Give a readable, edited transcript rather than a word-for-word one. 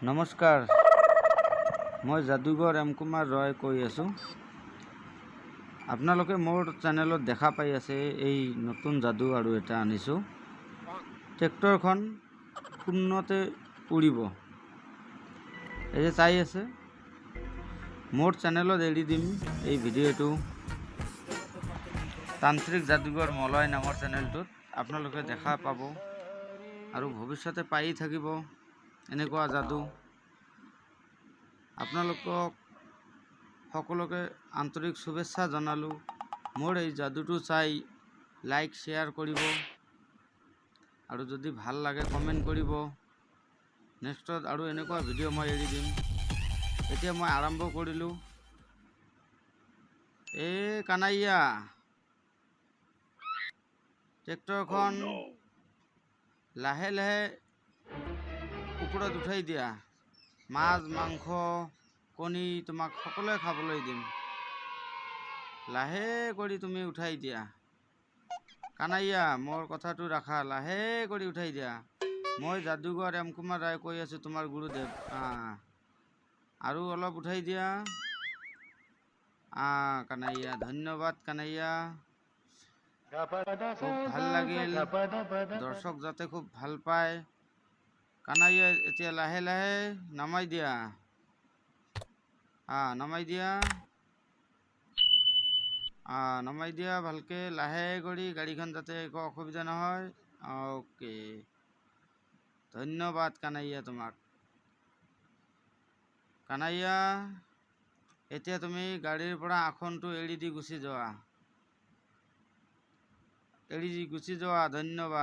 নমস্কাৰ, মই যাদুঘৰ এম কুমাৰ ৰয় কৈ আছোঁ। আপোনালোকে মোৰ চেনেলত দেখা পাই আছে এই নতুন যাদু আৰু এটা আনিছোঁ। ট্ৰেক্টৰখন শূন্যতে উৰিব। এই যে চাই আছে, মোৰ চেনেলত এৰি দিম এই ভিডিঅ'টো। তান্ত্ৰিক যাদুঘৰ মলয় নামৰ চেনেলটোত আপোনালোকে দেখা পাব আৰু ভৱিষ্যতে পাই থাকিব এনেকুৱা যাদু। আপোনালোকক সকলোকে আন্তৰিক শুভেচ্ছা জনালোঁ। মোৰ এই যাদুটো চাই লাইক শ্বেয়াৰ কৰিব আৰু যদি ভাল লাগে কমেণ্ট কৰিব। নেক্সটত আৰু এনেকুৱা ভিডিঅ' মই এৰি দিম। এতিয়া মই আৰম্ভ কৰিলোঁ। কানাইয়া, ট্ৰেক্টৰখন লাহে লাহে ওপৰত উঠাই দিয়া। মাছ, মাংস, কণী তোমাক সকলোৱে খাবলৈ দিম। লাহে কৰি তুমি উঠাই দিয়া। কানাইয়া, মোৰ কথাটো ৰাখা, লাহে কৰি উঠাই দিয়া। মই যাদুঘৰ এম কুমাৰ ৰায় কৈ আছোঁ, তোমাৰ গুৰুদেৱ। আৰু অলপ উঠাই দিয়া। কানাইয়া, ধন্যবাদ কানাইয়া। খুব ভাল লাগিল, দৰ্শক যাতে খুব ভাল পায়। কানাইয়া, এতিয়া লাহে লাহে নমাই দিয়া। নমাই দিয়া। নমাই দিয়া ভালকে, লাহে কৰি, গাড়ীখন যাতে একো অসুবিধা নহয়। অ'কে, ধন্যবাদ কানাইয়া তোমাক। কানাইয়া, এতিয়া তুমি গাড়ীৰ পৰা আসনটো এৰি দি গুচি যোৱা। ধন্যবাদ।